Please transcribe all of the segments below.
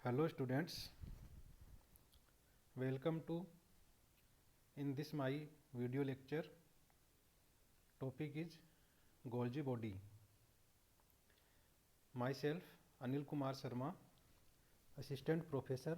Hello students, welcome to in this my video lecture. Topic is Golgi body. Myself Anil Kumar Sharma, Assistant Professor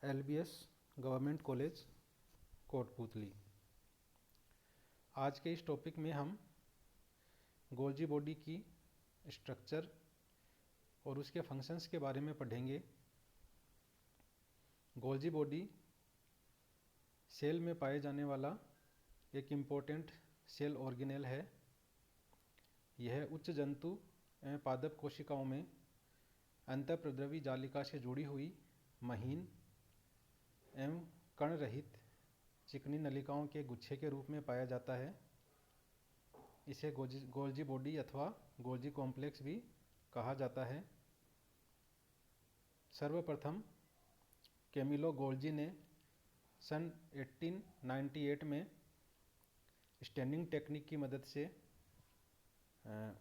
LBS Government College Kotputli. आज के इस topic में हम Golgi body की structure और उसके functions के बारे में पढ़ेंगे। गोल्जी बॉडी सेल में पाए जाने वाला एक इम्पोर्टेंट सेल ऑर्गेनेल है। यह उच्च जंतु एवं पादप कोशिकाओं में अंतःप्रद्रवी जालिका से जुड़ी हुई महीन एवं कण रहित चिकनी नलिकाओं के गुच्छे के रूप में पाया जाता है। इसे गोल्जी बॉडी अथवा गोल्जी कॉम्प्लेक्स भी कहा जाता है। सर्वप्रथम कैमिलो गोल्जी ने सन 1898 में स्टैनिंग टेक्निक की मदद से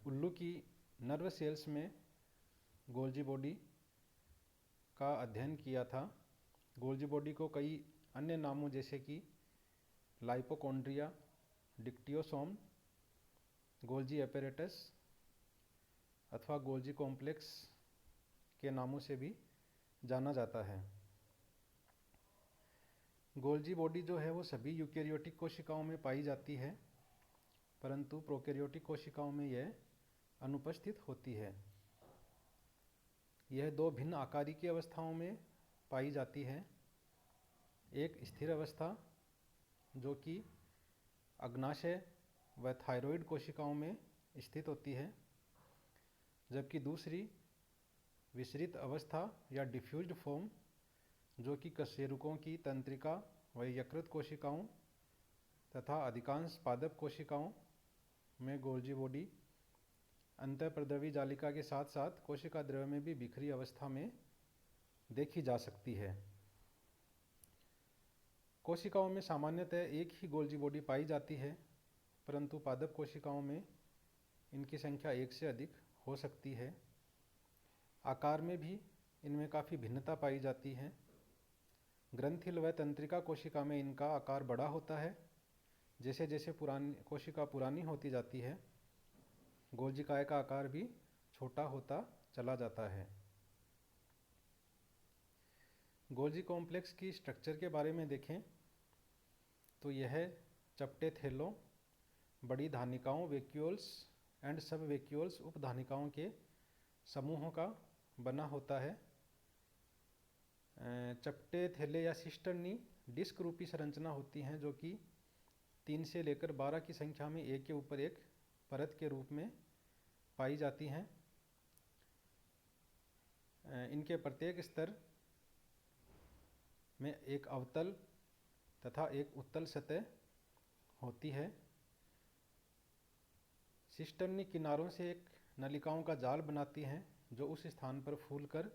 उल्लू की नर्व सेल्स में गोल्जी बॉडी का अध्ययन किया था। गोल्जी बॉडी को कई अन्य नामों जैसे कि लाइपोकॉन्ड्रिया, डिक्टियोसोम, गोल्जी एपेरेटस अथवा गोल्जी कॉम्प्लेक्स के नामों से भी जाना जाता है। गोल्जी बॉडी जो है वो सभी यूकेरियोटिक कोशिकाओं में पाई जाती है, परंतु प्रोकैरियोटिक कोशिकाओं में यह अनुपस्थित होती है। यह दो भिन्न आकारिकी की अवस्थाओं में पाई जाती है। एक स्थिर अवस्था जो कि अग्नाशय व थायरॉइड कोशिकाओं में स्थित होती है, जबकि दूसरी विसरित अवस्था या डिफ्यूज्ड फॉर्म जो कि कशेरुकों की तंत्रिका व यकृत कोशिकाओं तथा अधिकांश पादप कोशिकाओं में गोल्जी बॉडी अंतःप्रद्रवी जालिका के साथ साथ कोशिका द्रव्य में भी बिखरी अवस्था में देखी जा सकती है। कोशिकाओं में सामान्यतः एक ही गोल्जी बॉडी पाई जाती है, परंतु पादप कोशिकाओं में इनकी संख्या एक से अधिक हो सकती है। आकार में भी इनमें काफ़ी भिन्नता पाई जाती है। ग्रंथिल व तंत्रिका कोशिका में इनका आकार बड़ा होता है। जैसे जैसे कोशिका पुरानी होती जाती है, गोल्जिकाय का आकार भी छोटा होता चला जाता है। गोल्जी कॉम्प्लेक्स की स्ट्रक्चर के बारे में देखें तो यह चपटे थैलों, बड़ी धानिकाओं, वैक्यूल्स एंड सब वैक्यूल्स उपधानिकाओं के समूहों का बना होता है। चपटे थैले या सिस्टर्नी डिस्क रूपी संरचना होती हैं जो कि 3 से लेकर 12 की संख्या में एक के ऊपर एक परत के रूप में पाई जाती हैं। इनके प्रत्येक स्तर में एक अवतल तथा एक उत्तल सतह होती है। सिस्टर्नी किनारों से एक नलिकाओं का जाल बनाती हैं जो उस स्थान पर फूलकर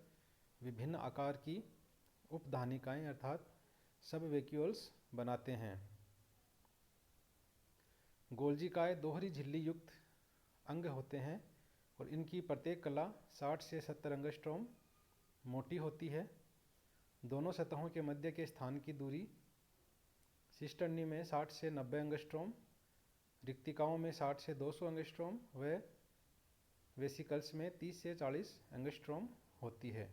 विभिन्न आकार की उपधानिकाएं अर्थात सब वैक्यूल्स बनाते हैं। गोल्जिकाएं दोहरी झिल्ली युक्त अंग होते हैं और इनकी प्रत्येक कला 60 से 70 एंगस्ट्रॉम मोटी होती है। दोनों सतहों के मध्य के स्थान की दूरी सिस्टर्नी में 60 से 90 एंगस्ट्रॉम, रिक्तिकाओं में 60 से 200 एंगस्ट्रॉम व वेसिकल्स में 30 से 40 एंगस्ट्रॉम होती है।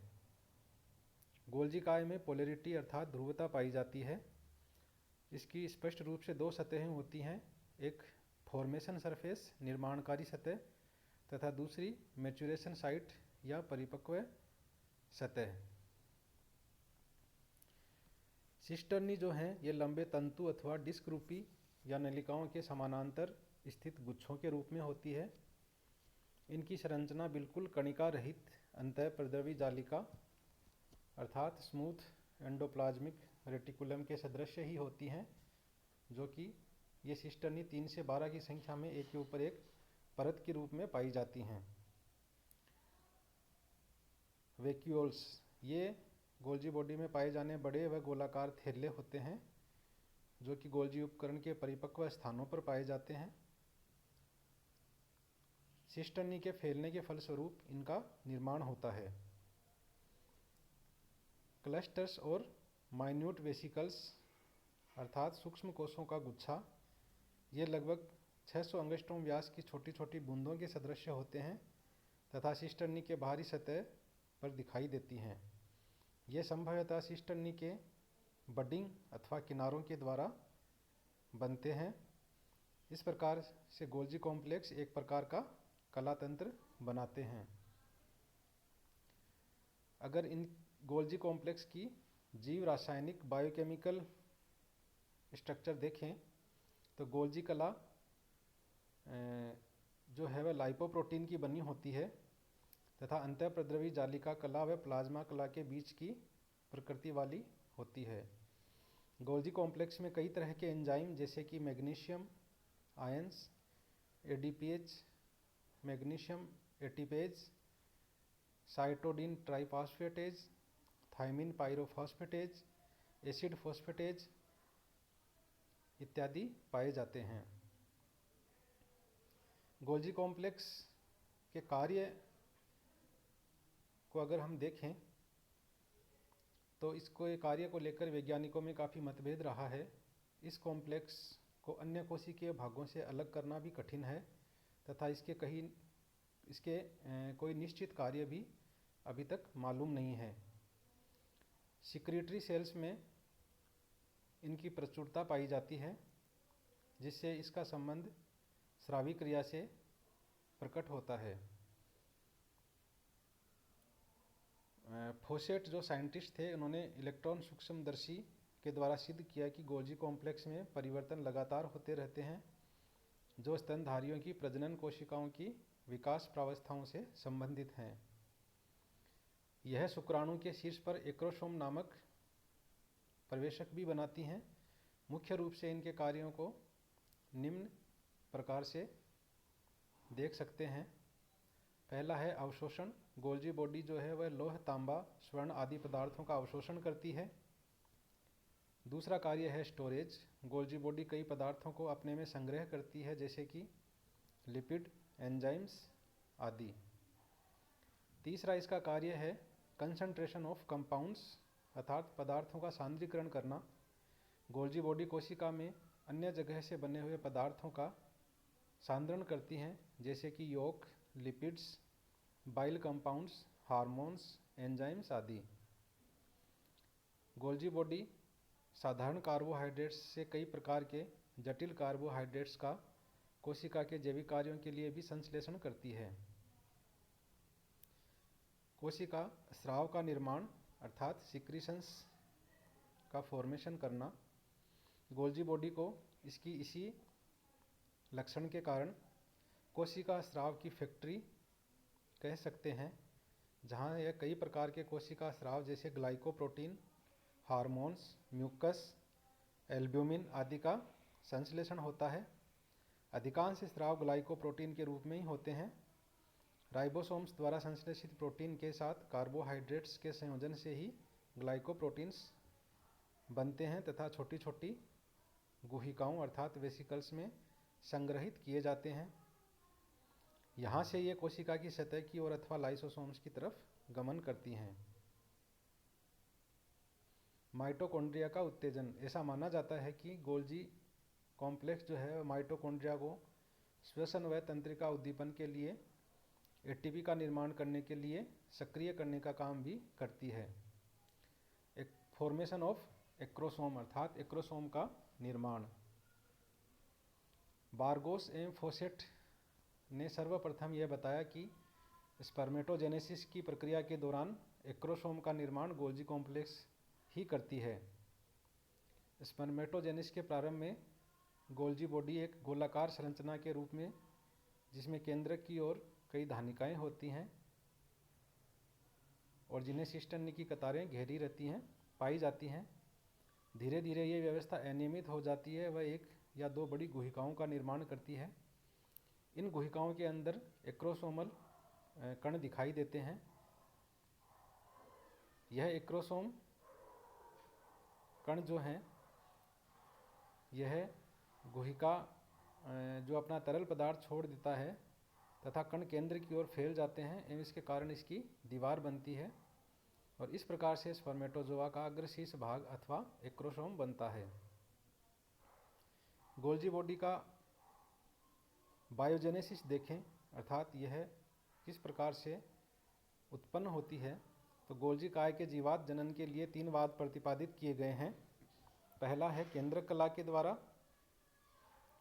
गोल्जिकाय में पोलैरिटी अर्थात ध्रुवता पाई जाती है। इसकी स्पष्ट रूप से दो सतहें होती हैं, एक फॉर्मेशन सरफेस निर्माणकारी सतह तथा दूसरी मैच्योरेशन साइट या परिपक्व सतह। सिस्टर्नी जो हैं ये लंबे तंतु अथवा डिस्क रूपी या नलिकाओं के समानांतर स्थित गुच्छों के रूप में होती है। इनकी संरचना बिल्कुल कणिका रहित अंतःप्रद्रवी जालिका अर्थात स्मूथ एंडोप्लाज्मिक रेटिकुलम के सदृश ही होती हैं, जो कि ये सिस्टर्नी 3 से 12 की संख्या में एक के ऊपर एक परत के रूप में पाई जाती हैं। वैक्यूल्स ये गोल्जी बॉडी में पाए जाने बड़े व गोलाकार थैले होते हैं जो कि गोल्जी उपकरण के परिपक्व स्थानों पर पाए जाते हैं। सिस्टर्नी के फैलने के फलस्वरूप इनका निर्माण होता है। क्लस्टर्स और माइन्यूट वेसिकल्स अर्थात सूक्ष्म कोशों का गुच्छा, ये लगभग 600 एंगस्ट्रॉम व्यास की छोटी छोटी बूंदों के सदृश होते हैं तथा सिस्टर्नी के बाहरी सतह पर दिखाई देती हैं। ये संभवतः सिस्टर्नी के बडिंग अथवा किनारों के द्वारा बनते हैं। इस प्रकार से गोल्जी कॉम्प्लेक्स एक प्रकार का कला तंत्र बनाते हैं। अगर इन गोल्जी कॉम्प्लेक्स की जीव रासायनिक बायोकेमिकल स्ट्रक्चर देखें तो गोल्जी कला जो है वह लाइपोप्रोटीन की बनी होती है तथा अंतःप्रद्रवी जालिका कला व प्लाज्मा कला के बीच की प्रकृति वाली होती है। गोल्जी कॉम्प्लेक्स में कई तरह के एंजाइम जैसे कि magnesium ions, ADPH, magnesium ATPase, cytidine triphosphatase, thiamine pyrophosphatase, acid phosphatase इत्यादि पाए जाते हैं। गोल्जी कॉम्प्लेक्स के कार्य को अगर हम देखें तो इसको ये कार्य को लेकर वैज्ञानिकों में काफ़ी मतभेद रहा है। इस कॉम्प्लेक्स को अन्य कोशिकीय भागों से अलग करना भी कठिन है तथा इसके कोई निश्चित कार्य भी अभी तक मालूम नहीं है। सिक्रीटरी सेल्स में इनकी प्रचुरता पाई जाती है जिससे इसका संबंध स्रावी क्रिया से प्रकट होता है। फोसेट जो साइंटिस्ट थे उन्होंने इलेक्ट्रॉन सूक्ष्मदर्शी के द्वारा सिद्ध किया कि गोल्जी कॉम्प्लेक्स में परिवर्तन लगातार होते रहते हैं जो स्तनधारियों की प्रजनन कोशिकाओं की विकास प्रावस्थाओं से संबंधित हैं। यह शुक्राणु के शीर्ष पर एक्रोसोम नामक प्रवेशक भी बनाती हैं। मुख्य रूप से इनके कार्यों को निम्न प्रकार से देख सकते हैं। पहला है अवशोषण। गोल्जी बॉडी जो है वह लौह, तांबा, स्वर्ण आदि पदार्थों का अवशोषण करती है। दूसरा कार्य है स्टोरेज। गोल्जी बॉडी कई पदार्थों को अपने में संग्रह करती है जैसे कि लिपिड, एंजाइम्स आदि। तीसरा इसका कार्य है कंसंट्रेशन ऑफ कंपाउंड्स अर्थात पदार्थों का सांद्रीकरण करना। गोल्जी बॉडी कोशिका में अन्य जगह से बने हुए पदार्थों का सांद्रण करती हैं जैसे कि यौग, lipids, bile compounds, hormones, enzymes आदि। गोल्जी बॉडी साधारण कार्बोहाइड्रेट्स से कई प्रकार के जटिल कार्बोहाइड्रेट्स का कोशिका के जैविक कार्यों के लिए भी संश्लेषण करती है। कोशिका स्राव का निर्माण अर्थात सिक्रीशंस का फॉर्मेशन करना। गोल्जी बॉडी को इसकी इसी लक्षण के कारण कोशिका स्राव की फैक्ट्री कह सकते हैं, जहां यह कई प्रकार के कोशिका स्राव जैसे ग्लाइकोप्रोटीन, हार्मोन्स, म्यूकस, एल्ब्यूमिन आदि का संश्लेषण होता है। अधिकांश स्राव ग्लाइकोप्रोटीन के रूप में ही होते हैं। राइबोसोम्स द्वारा संश्लेषित प्रोटीन के साथ कार्बोहाइड्रेट्स के संयोजन से ही ग्लाइकोप्रोटीन्स बनते हैं तथा छोटी छोटी गुहिकाओं अर्थात वेसिकल्स में संग्रहित किए जाते हैं। यहाँ से ये कोशिका की सतह की ओर अथवा लाइसोसोम्स की तरफ गमन करती हैं। माइटोकॉन्ड्रिया का उत्तेजन। ऐसा माना जाता है कि गोल्जी कॉम्प्लेक्स जो है माइटोकॉन्ड्रिया को श्वसन व तंत्रिका उद्दीपन के लिए एटीपी का निर्माण करने के लिए सक्रिय करने का काम भी करती है। एक फॉर्मेशन ऑफ एक्रोसोम अर्थात एक्रोसोम का निर्माण। बारगोस एवं फोसेट ने सर्वप्रथम यह बताया कि स्पर्मेटोजेनेसिस की प्रक्रिया के दौरान एक्रोसोम का निर्माण गोल्जी कॉम्प्लेक्स ही करती है। स्पर्मेटोजेनेसिस के प्रारंभ में गोल्जी बॉडी एक गोलाकार संरचना के रूप में जिसमें केंद्रक की ओर कई धानिकाएं होती हैं और जिन्हें सिस्टर्नी की कतारें घेरी रहती हैं पाई जाती हैं। धीरे धीरे ये व्यवस्था अनियमित हो जाती है। वह एक या दो बड़ी गुहिकाओं का निर्माण करती है। इन गुहिकाओं के अंदर एक्रोसोमल कण दिखाई देते हैं। यह एक्रोसोम कण जो हैं यह गुहिका जो अपना तरल पदार्थ छोड़ देता है तथा कण केंद्र की ओर फैल जाते हैं एवं इसके कारण इसकी दीवार बनती है। और इस प्रकार से स्पर्मेटोजोआ का अग्रशीर्ष भाग अथवा एक्रोसोम बनता है। गोल्जी बॉडी का बायोजेनेसिस देखें, अर्थात यह किस प्रकार से उत्पन्न होती है। तो गोल्जी काय के जीवात जनन के लिए 3 वाद प्रतिपादित किए गए हैं। पहला है केंद्रक कला के द्वारा।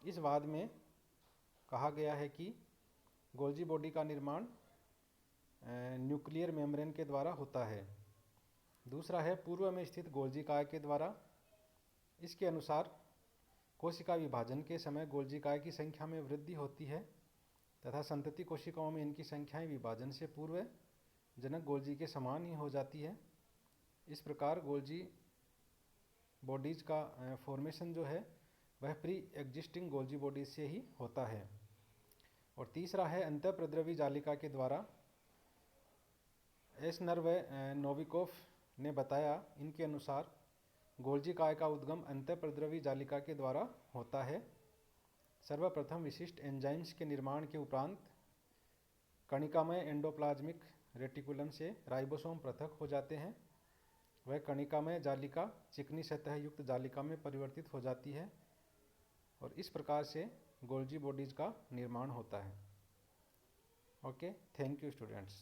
इस वाद में कहा गया है कि गोल्जी बॉडी का निर्माण न्यूक्लियर मेम्ब्रेन के द्वारा होता है। दूसरा है पूर्व में स्थित गोल्जी काय के द्वारा। इसके अनुसार कोशिका विभाजन के समय गोल्जी काय की संख्या में वृद्धि होती है तथा संतति कोशिकाओं में इनकी संख्याएं विभाजन से पूर्व जनक गोल्जी के समान ही हो जाती है। इस प्रकार गोल्जी बॉडीज का फॉर्मेशन जो है वह प्री एग्जिस्टिंग गोल्जी बॉडीज से ही होता है। और तीसरा है अंतःप्रद्रवी जालिका के द्वारा। एस्नर व नोविकोफ ने बताया, इनके अनुसार गोल्जी काय का उद्गम अंतःप्रद्रवी जालिका के द्वारा होता है। सर्वप्रथम विशिष्ट एंजाइम्स के निर्माण के उपरांत कणिकामय एंडोप्लाज्मिक रेटिकुलम से राइबोसोम पृथक हो जाते हैं। वह कणिकामय जालिका चिकनी सतह युक्त जालिका में परिवर्तित हो जाती है और इस प्रकार से गोल्जी बॉडीज का निर्माण होता है। Okay, thank you students.